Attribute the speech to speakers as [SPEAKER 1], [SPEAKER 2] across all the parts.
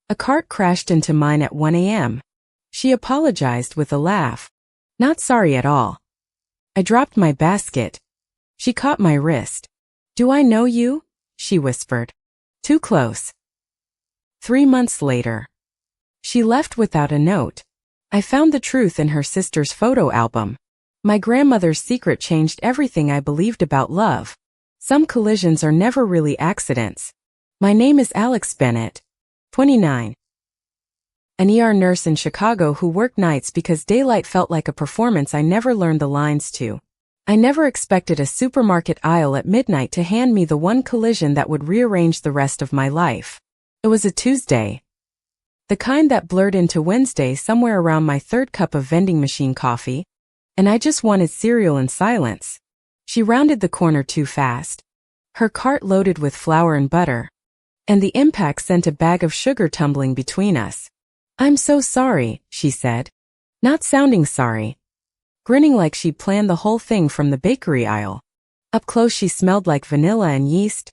[SPEAKER 1] A cart crashed into mine at 1 a.m. She apologized with a laugh. Not sorry at all. I dropped my basket. She caught my wrist. Do I know you? She whispered. Too close. 3 months later. She left without a note. I found the truth in her sister's photo album. My grandmother's secret changed everything I believed about love. Some collisions are never really accidents. My name is Alex Bennett, 29. An ER nurse in Chicago who worked nights because daylight felt like a performance I never learned the lines to. I never expected a supermarket aisle at midnight to hand me the one collision that would rearrange the rest of my life. It was a Tuesday. The kind that blurred into Wednesday somewhere around my third cup of vending machine coffee, and I just wanted cereal and silence. She rounded the corner too fast. Her cart loaded with flour and butter, and the impact sent a bag of sugar tumbling between us. I'm so sorry, she said, not sounding sorry, grinning like she'd planned the whole thing from the bakery aisle. Up close she smelled like vanilla and yeast,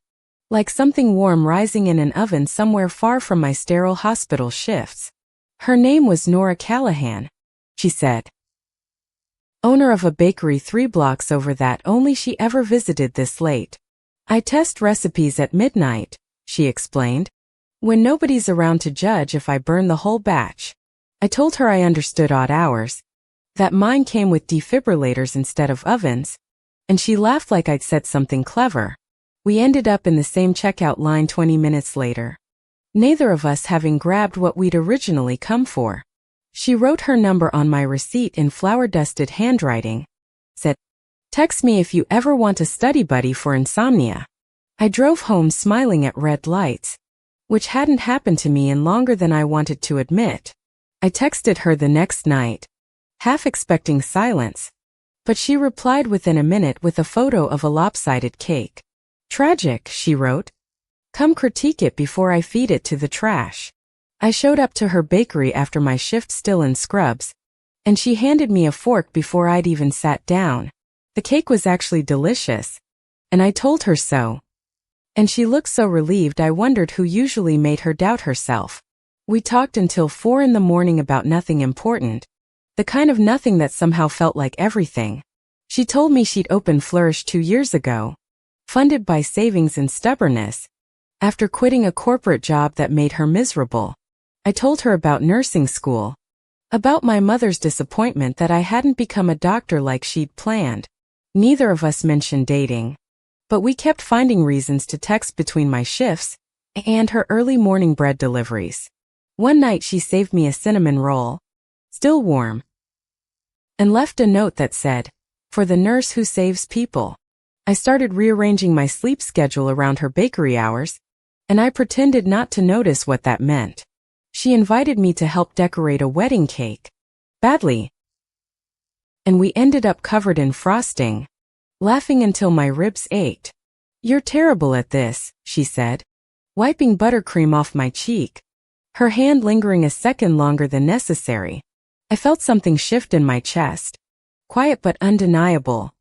[SPEAKER 1] like something warm rising in an oven somewhere far from my sterile hospital shifts. Her name was Nora Callahan, she said. Owner of a bakery 3 blocks over that only she ever visited this late. I test recipes at midnight, she explained, when nobody's around to judge if I burn the whole batch. I told her I understood odd hours, that mine came with defibrillators instead of ovens, and she laughed like I'd said something clever. We ended up in the same checkout line 20 minutes later, neither of us having grabbed what we'd originally come for. She wrote her number on my receipt in flour-dusted handwriting, said, "Text me if you ever want a study buddy for insomnia." I drove home smiling at red lights, which hadn't happened to me in longer than I wanted to admit. I texted her the next night, half expecting silence, but she replied within a minute with a photo of a lopsided cake. Tragic, she wrote. Come critique it before I feed it to the trash. I showed up to her bakery after my shift still in scrubs, and she handed me a fork before I'd even sat down. The cake was actually delicious, and I told her so. And she looked so relieved I wondered who usually made her doubt herself. We talked until 4 in the morning about nothing important, the kind of nothing that somehow felt like everything. She told me she'd opened Flourish 2 years ago, funded by savings and stubbornness, after quitting a corporate job that made her miserable. I told her about nursing school, about my mother's disappointment that I hadn't become a doctor like she'd planned. Neither of us mentioned dating, but we kept finding reasons to text between my shifts and her early morning bread deliveries. One night she saved me a cinnamon roll, still warm, and left a note that said, "For the nurse who saves people." I started rearranging my sleep schedule around her bakery hours, and I pretended not to notice what that meant. She invited me to help decorate a wedding cake. Badly. And we ended up covered in frosting, laughing until my ribs ached. "You're terrible at this," she said, wiping buttercream off my cheek, her hand lingering a second longer than necessary. I felt something shift in my chest, quiet but undeniable,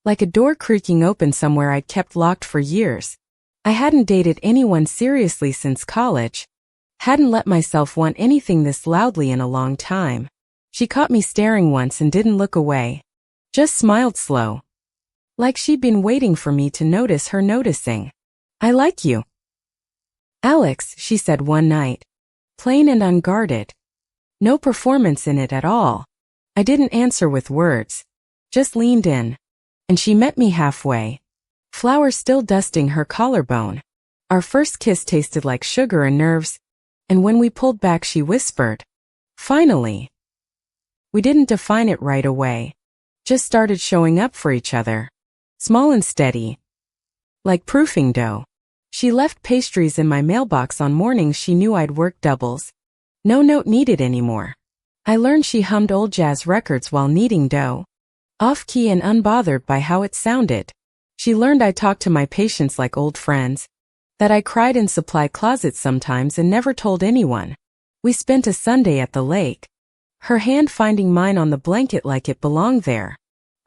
[SPEAKER 1] like a door creaking open somewhere I'd kept locked for years. I hadn't dated anyone seriously since college, hadn't let myself want anything this loudly in a long time. She caught me staring once and didn't look away, just smiled slow, like she'd been waiting for me to notice her noticing. "I like you, Alex," she said one night, plain and unguarded. No performance in it at all. I didn't answer with words, just leaned in, and she met me halfway, flour still dusting her collarbone. Our first kiss tasted like sugar and nerves, and when we pulled back she whispered, "Finally." We didn't define it right away, just started showing up for each other, small and steady, like proofing dough. She left pastries in my mailbox on mornings she knew I'd work doubles. No note needed anymore. I learned she hummed old jazz records while kneading dough, off-key and unbothered by how it sounded. She learned I talked to my patients like old friends, that I cried in supply closets sometimes and never told anyone. We spent a Sunday at the lake, her hand finding mine on the blanket like it belonged there.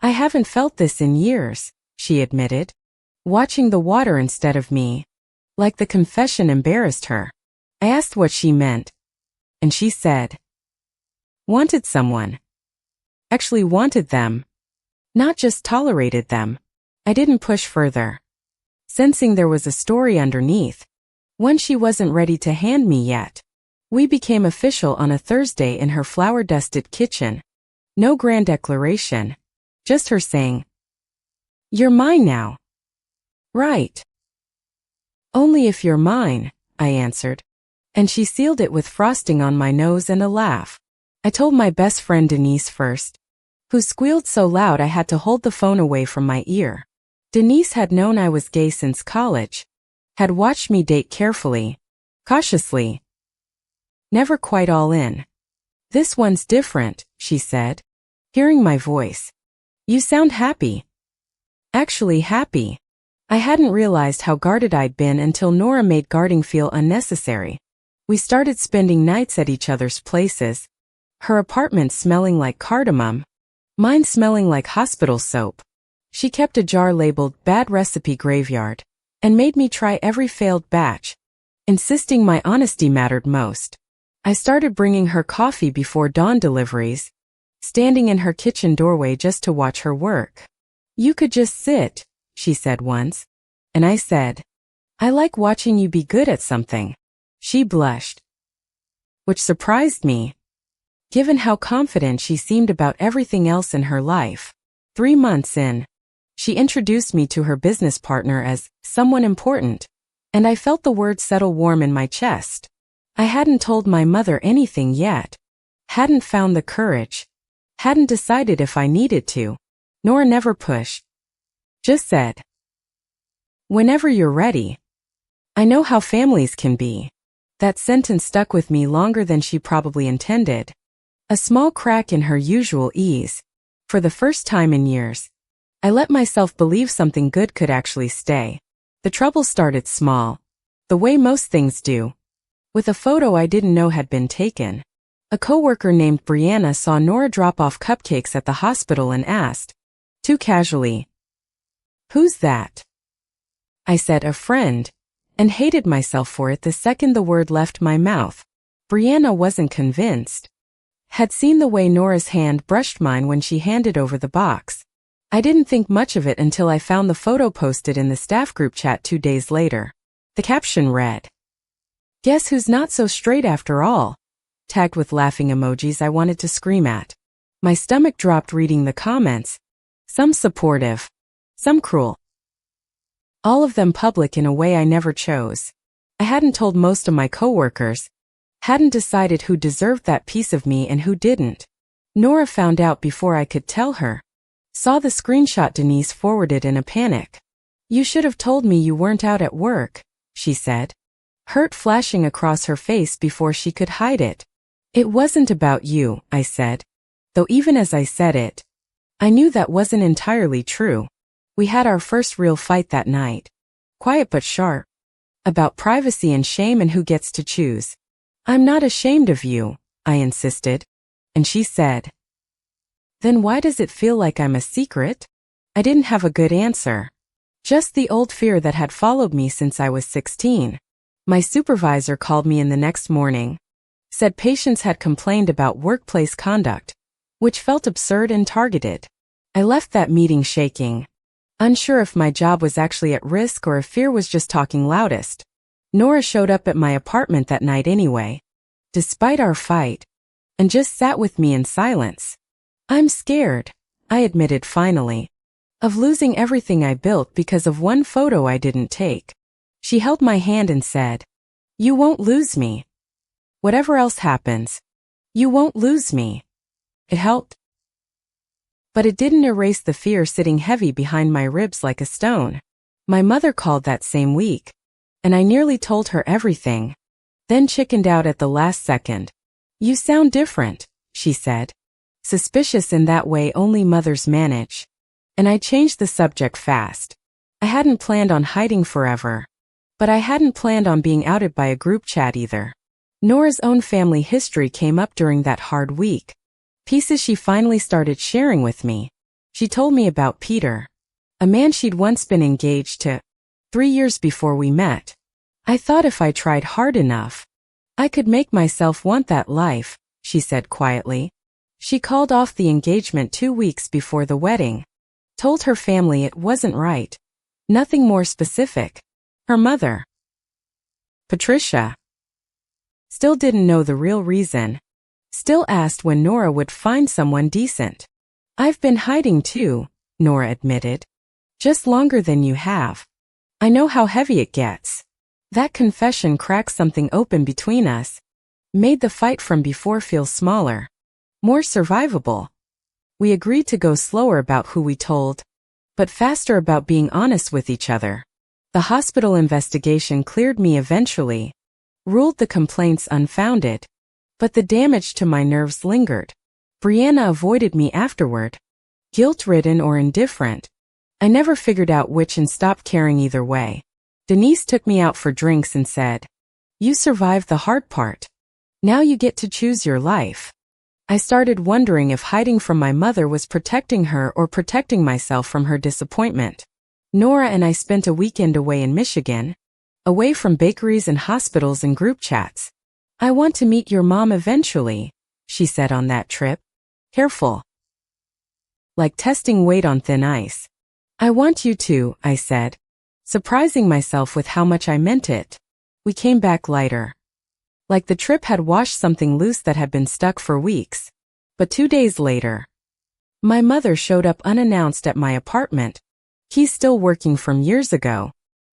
[SPEAKER 1] "I haven't felt this in years," she admitted, watching the water instead of me, like the confession embarrassed her. I asked what she meant, and she said, wanted someone. Actually wanted them. Not just tolerated them. I didn't push further. Sensing there was a story underneath. One she wasn't ready to hand me yet. We became official on a Thursday in her flower-dusted kitchen. No grand declaration. Just her saying, "You're mine now." Right. Only if you're mine, I answered. And she sealed it with frosting on my nose and a laugh. I told my best friend Denise first, who squealed so loud I had to hold the phone away from my ear. Denise had known I was gay since college, had watched me date carefully, cautiously. Never quite all in. "This one's different," she said, hearing my voice. "You sound happy." Actually happy. I hadn't realized how guarded I'd been until Nora made guarding feel unnecessary. We started spending nights at each other's places. Her apartment smelling like cardamom, mine smelling like hospital soap. She kept a jar labeled "Bad Recipe Graveyard" and made me try every failed batch, insisting my honesty mattered most. I started bringing her coffee before dawn deliveries, standing in her kitchen doorway just to watch her work. "You could just sit," she said once. And I said, "I like watching you be good at something." She blushed, which surprised me, given how confident she seemed about everything else in her life. 3 months in, she introduced me to her business partner as someone important, and I felt the words settle warm in my chest. I hadn't told my mother anything yet, hadn't found the courage, hadn't decided if I needed to, nor never pushed. Just said, "Whenever you're ready." I know how families can be. That sentence stuck with me longer than she probably intended. A small crack in her usual ease. For the first time in years, I let myself believe something good could actually stay. The trouble started small, the way most things do, with a photo I didn't know had been taken. A coworker named Brianna saw Nora drop off cupcakes at the hospital and asked, too casually, "Who's that?" I said, "A friend," and hated myself for it the second the word left my mouth. Brianna wasn't convinced. Had seen the way Nora's hand brushed mine when she handed over the box. I didn't think much of it until I found the photo posted in the staff group chat 2 days later. The caption read, "Guess who's not so straight after all?" Tagged with laughing emojis I wanted to scream at. My stomach dropped reading the comments. Some supportive, some cruel. All of them public in a way I never chose. I hadn't told most of my coworkers, hadn't decided who deserved that piece of me and who didn't. Nora found out before I could tell her. Saw the screenshot Denise forwarded in a panic. "You should have told me you weren't out at work," she said, hurt flashing across her face before she could hide it. "It wasn't about you," I said, though even as I said it, I knew that wasn't entirely true. We had our first real fight that night. Quiet but sharp. About privacy and shame and who gets to choose. "I'm not ashamed of you," I insisted. And she said, "Then why does it feel like I'm a secret?" I didn't have a good answer. Just the old fear that had followed me since I was 16. My supervisor called me in the next morning. Said patients had complained about workplace conduct, which felt absurd and targeted. I left that meeting shaking, unsure if my job was actually at risk or if fear was just talking loudest. Nora showed up at my apartment that night anyway, despite our fight, and just sat with me in silence. "I'm scared," I admitted finally, "of losing everything I built because of one photo I didn't take." She held my hand and said, "You won't lose me. Whatever else happens, you won't lose me." It helped. But it didn't erase the fear sitting heavy behind my ribs like a stone. My mother called that same week, and I nearly told her everything, then chickened out at the last second. "You sound different," she said, suspicious in that way only mothers manage. And I changed the subject fast. I hadn't planned on hiding forever, but I hadn't planned on being outed by a group chat either. Nora's own family history came up during that hard week. Pieces she finally started sharing with me. She told me about Peter, a man she'd once been engaged to, 3 years before we met. I thought if I tried hard enough, I could make myself want that life, she said quietly. She called off the engagement 2 weeks before the wedding. Told her family it wasn't right. Nothing more specific. Her mother, Patricia, still didn't know the real reason. Still asked when Nora would find someone decent. I've been hiding too, Nora admitted. Just longer than you have. I know how heavy it gets. That confession cracked something open between us. Made the fight from before feel smaller. More survivable. We agreed to go slower about who we told, but faster about being honest with each other. The hospital investigation cleared me eventually. Ruled the complaints unfounded. But the damage to my nerves lingered. Brianna avoided me afterward. Guilt-ridden or indifferent. I never figured out which and stopped caring either way. Denise took me out for drinks and said, "You survived the hard part. Now you get to choose your life." I started wondering if hiding from my mother was protecting her or protecting myself from her disappointment. Nora and I spent a weekend away in Michigan. Away from bakeries and hospitals and group chats. "I want to meet your mom eventually," she said on that trip. Careful. Like testing weight on thin ice. "I want you to," I said, surprising myself with how much I meant it. We came back lighter. Like the trip had washed something loose that had been stuck for weeks. But 2 days later, my mother showed up unannounced at my apartment. Keys still working from years ago.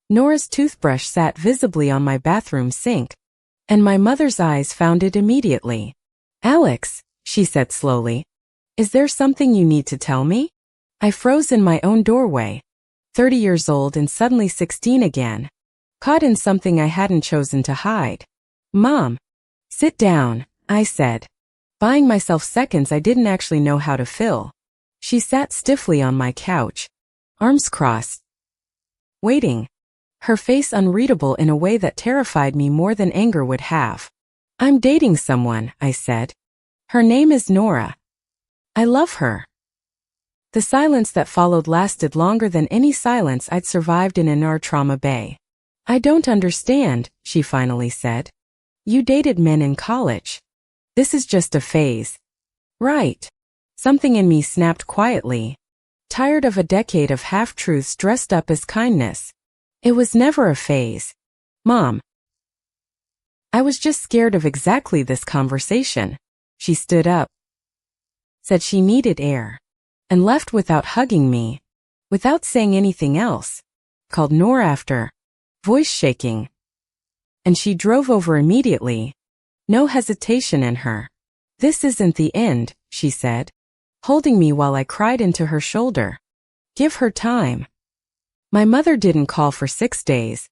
[SPEAKER 1] Nora's toothbrush sat visibly on my bathroom sink. And my mother's eyes found it immediately. "Alex," she said slowly, "is there something you need to tell me?" I froze in my own doorway. 30 years old and suddenly 16 again. Caught in something I hadn't chosen to hide. "Mom." "Sit down," I said, buying myself seconds I didn't actually know how to fill. She sat stiffly on my couch, arms crossed, waiting. Her face unreadable in a way that terrified me more than anger would have. "I'm dating someone," I said. "Her name is Nora. I love her." The silence that followed lasted longer than any silence I'd survived in our trauma bay. "I don't understand," she finally said. "You dated men in college. This is just a phase." "Right." Something in me snapped quietly. Tired of a decade of half-truths dressed up as kindness. It was never a phase. "Mom." I was just scared of exactly this conversation. She stood up, said she needed air, and left without hugging me, without saying anything else. Called Nora after, voice shaking. And she drove over immediately. No hesitation in her. "This isn't the end," she said, holding me while I cried into her shoulder. "Give her time." My mother didn't call for 6 days.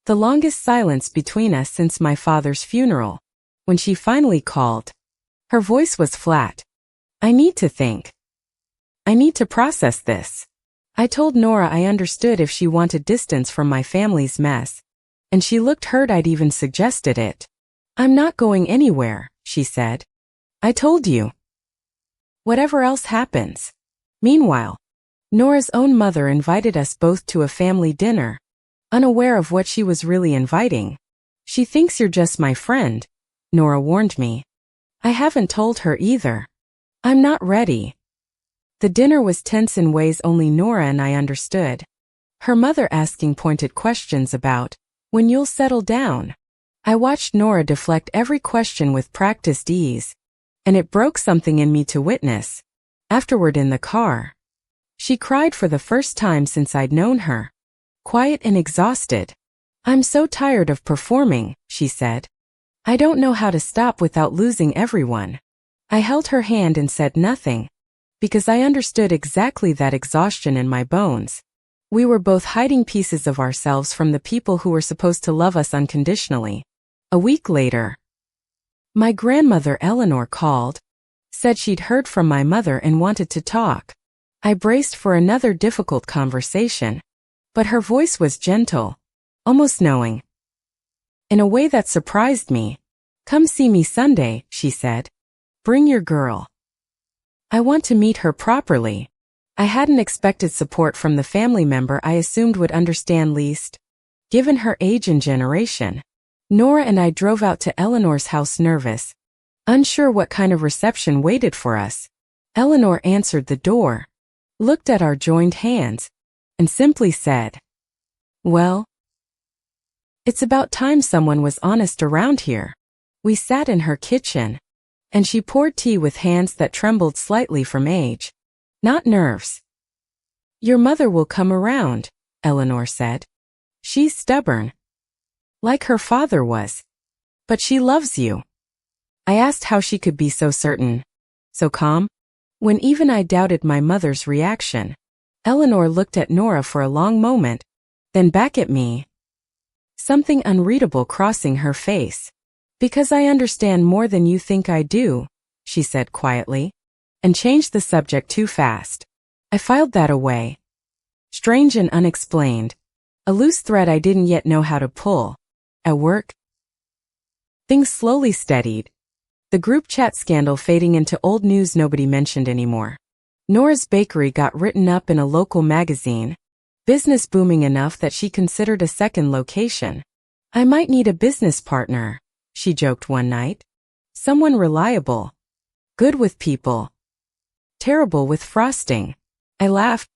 [SPEAKER 1] The longest silence between us since my father's funeral. When she finally called, her voice was flat. "I need to think. I need to process this." I told Nora I understood if she wanted distance from my family's mess. And she looked hurt I'd even suggested it. "I'm not going anywhere," she said. "I told you. Whatever else happens." Meanwhile, Nora's own mother invited us both to a family dinner, unaware of what she was really inviting. "She thinks you're just my friend," Nora warned me. I haven't told her either. I'm not ready. The dinner was tense in ways only Nora and I understood. Her mother asking pointed questions about when you'll settle down. I watched Nora deflect every question with practiced ease, and it broke something in me to witness. Afterward in the car, she cried for the first time since I'd known her. Quiet and exhausted. "I'm so tired of performing," she said. "I don't know how to stop without losing everyone." I held her hand and said nothing, because I understood exactly that exhaustion in my bones. We were both hiding pieces of ourselves from the people who were supposed to love us unconditionally. A week later, my grandmother Eleanor called, said she'd heard from my mother and wanted to talk. I braced for another difficult conversation, but her voice was gentle, almost knowing. In a way that surprised me. "Come see me Sunday," she said. "Bring your girl. I want to meet her properly." I hadn't expected support from the family member I assumed would understand least, given her age and generation. Nora and I drove out to Eleanor's house nervous, unsure what kind of reception waited for us. Eleanor answered the door, looked at our joined hands, and simply said, "Well, it's about time someone was honest around here." We sat in her kitchen, and she poured tea with hands that trembled slightly from age, not nerves. "Your mother will come around," Eleanor said. "She's stubborn, like her father was. But she loves you." I asked how she could be so certain, so calm, when even I doubted my mother's reaction. Eleanor looked at Nora for a long moment, then back at me, something unreadable crossing her face. "Because I understand more than you think I do," she said quietly, and changed the subject too fast. I filed that away. Strange and unexplained. A loose thread I didn't yet know how to pull. At work, things slowly steadied, the group chat scandal fading into old news nobody mentioned anymore. Nora's bakery got written up in a local magazine, business booming enough that she considered a second location. "I might need a business partner," she joked one night. "Someone reliable, good with people, terrible with frosting." I laughed.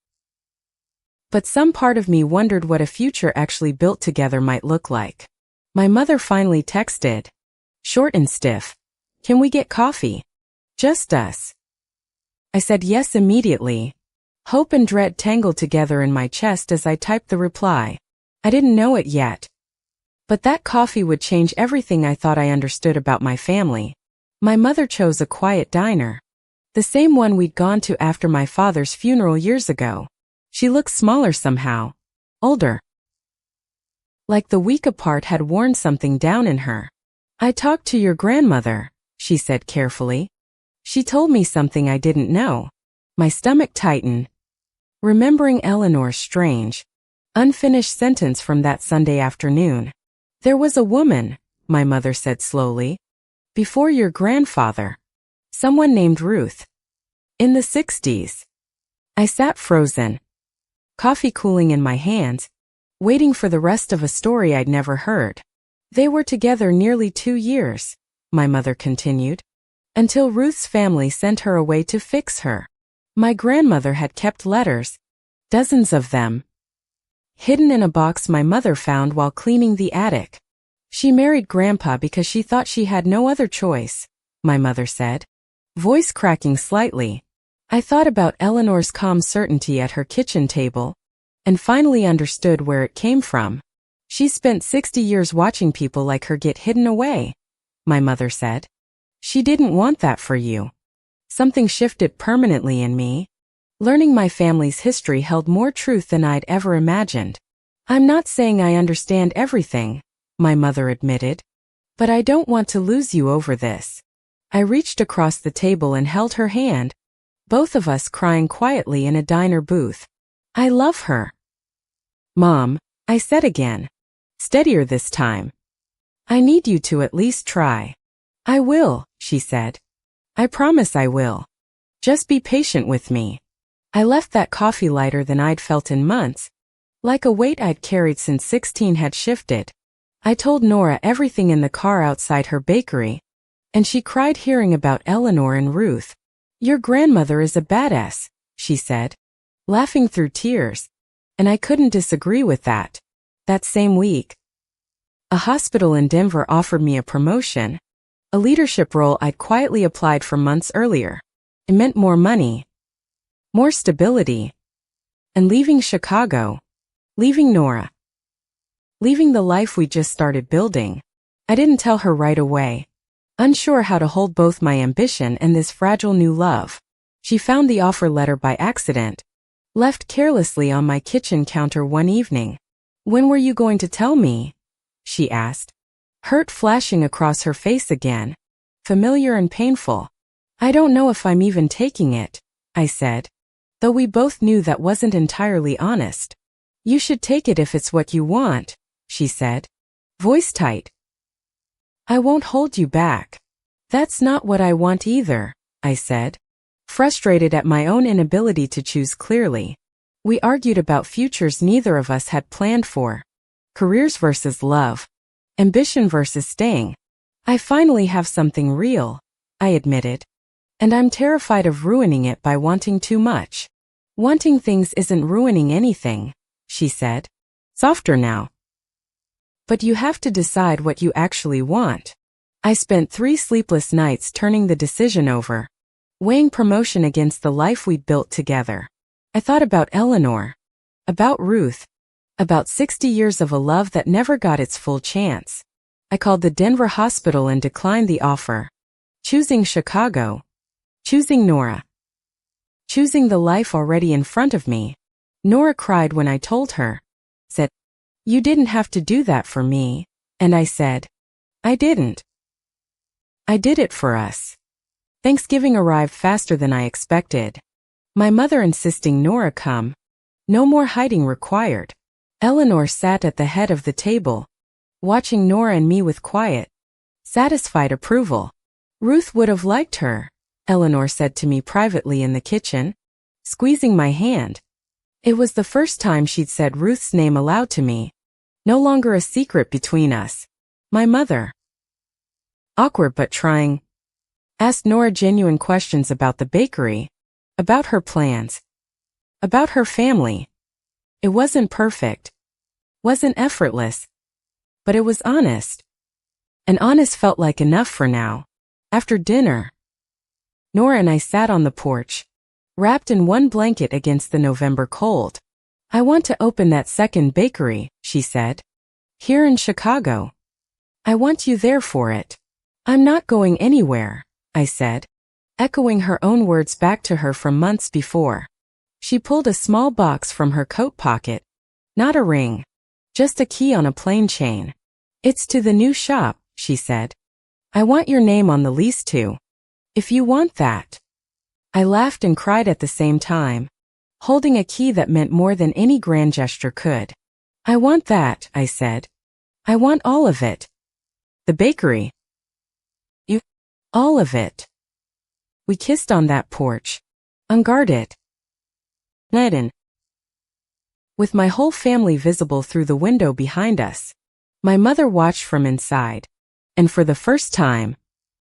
[SPEAKER 1] But some part of me wondered what a future actually built together might look like. My mother finally texted, short and stiff, "Can we get coffee? Just us?" I said yes immediately. Hope and dread tangled together in my chest as I typed the reply. I didn't know it yet, but that coffee would change everything I thought I understood about my family. My mother chose a quiet diner, the same one we'd gone to after my father's funeral years ago. She looked smaller somehow, older, like the week apart had worn something down in her. "I talked to your grandmother," she said carefully. "She told me something I didn't know." My stomach tightened, remembering Eleanor's strange, unfinished sentence from that Sunday afternoon. "There was a woman," my mother said slowly, "before your grandfather. Someone named Ruth. In the 60s. I sat frozen, coffee cooling in my hands, waiting for the rest of a story I'd never heard. "They were together nearly 2 years, my mother continued, until Ruth's family sent her away to fix her. My grandmother had kept letters, dozens of them, hidden in a box my mother found while cleaning the attic. She married Grandpa because she thought she had no other choice," my mother said, voice cracking slightly. I thought about Eleanor's calm certainty at her kitchen table, and finally understood where it came from. "She spent 60 years watching people like her get hidden away," my mother said. "She didn't want that for you." Something shifted permanently in me. Learning my family's history held more truth than I'd ever imagined. "I'm not saying I understand everything," my mother admitted, "but I don't want to lose you over this." I reached across the table and held her hand, both of us crying quietly in a diner booth. "I love her." "Mom," I said again, steadier this time, "I need you to at least try." "I will," she said. "I promise I will. Just be patient with me." I left that coffee lighter than I'd felt in months, like a weight I'd carried since 16 had shifted. I told Nora everything in the car outside her bakery, and she cried hearing about Eleanor and Ruth. "Your grandmother is a badass," she said, laughing through tears, and I couldn't disagree with that. That same week, a hospital in Denver offered me a promotion, a leadership role I'd quietly applied for months earlier. It meant more money, more stability, and leaving Chicago, leaving Nora, leaving the life we just started building. I didn't tell her right away, unsure how to hold both my ambition and this fragile new love. She found the offer letter by accident, left carelessly on my kitchen counter one evening. "When were you going to tell me?" she asked, hurt flashing across her face again, familiar and painful. "I don't know if I'm even taking it," I said, though we both knew that wasn't entirely honest. "You should take it if it's what you want," she said, voice tight. "I won't hold you back." "That's not what I want either," I said, frustrated at my own inability to choose clearly. We argued about futures neither of us had planned for, careers versus love, Ambition versus staying. I finally have something real, I admitted. And I'm terrified of ruining it by wanting too much. Wanting things isn't ruining anything, she said. Softer now. But you have to decide what you actually want. I spent 3 sleepless nights turning the decision over, weighing promotion against the life we'd built together. I thought about Eleanor, about Ruth, about 60 years of a love that never got its full chance. I called the Denver hospital and declined the offer. Choosing Chicago. Choosing Nora. Choosing the life already in front of me. Nora cried when I told her. Said, "You didn't have to do that for me." And I said, "I didn't. I did it for us." Thanksgiving arrived faster than I expected. My mother insisting Nora come. No more hiding required. Eleanor sat at the head of the table, watching Nora and me with quiet, satisfied approval. Ruth would have liked her, Eleanor said to me privately in the kitchen, squeezing my hand. It was the first time she'd said Ruth's name aloud to me. No longer a secret between us. My mother. Awkward but trying. Asked Nora genuine questions about the bakery, about her plans, about her family. It wasn't perfect, wasn't effortless, but it was honest. And honest felt like enough for now. After dinner, Nora and I sat on the porch, wrapped in one blanket against the November cold. "I want to open that second bakery," she said. "Here in Chicago. I want you there for it." "I'm not going anywhere," I said, echoing her own words back to her from months before. She pulled a small box from her coat pocket. Not a ring, just a key on a plain chain. "It's to the new shop," she said. "I want your name on the lease too. If you want that." I laughed and cried at the same time, holding a key that meant more than any grand gesture could. "I want that," I said. "I want all of it." "The bakery." "You." "All of it." We kissed on that porch, unguarded. Eden. With my whole family visible through the window behind us. My mother watched from inside, and for the first time,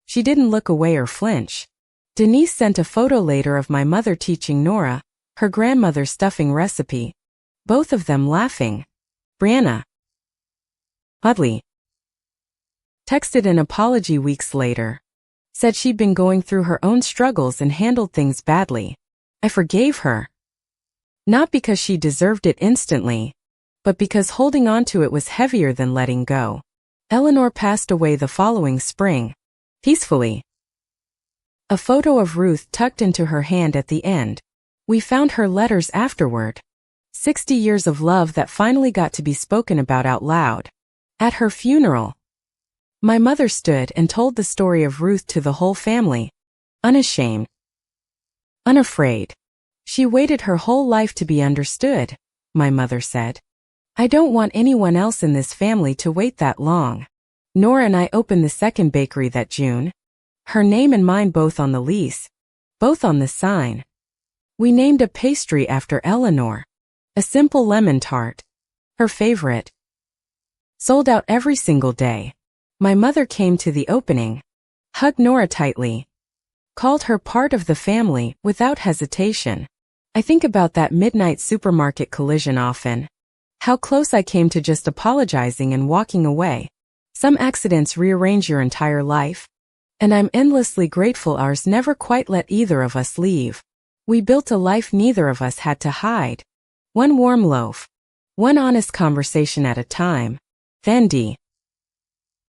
[SPEAKER 1] she didn't look away or flinch. Denise sent a photo later of my mother teaching Nora her grandmother's stuffing recipe, both of them laughing. Brianna Hudley texted an apology weeks later, said she'd been going through her own struggles and handled things badly. I forgave her. Not because she deserved it instantly, but because holding on to it was heavier than letting go. Eleanor passed away the following spring. Peacefully. A photo of Ruth tucked into her hand at the end. We found her letters afterward. 60 years of love that finally got to be spoken about out loud. At her funeral, my mother stood and told the story of Ruth to the whole family. Unashamed. Unafraid. She waited her whole life to be understood, my mother said. I don't want anyone else in this family to wait that long. Nora and I opened the second bakery that June. Her name and mine both on the lease, both on the sign. We named a pastry after Eleanor. A simple lemon tart. Her favorite. Sold out every single day. My mother came to the opening, hugged Nora tightly, called her part of the family without hesitation. I think about that midnight supermarket collision often. How close I came to just apologizing and walking away. Some accidents rearrange your entire life. And I'm endlessly grateful ours never quite let either of us leave. We built a life neither of us had to hide. One warm loaf. One honest conversation at a time. Fendi.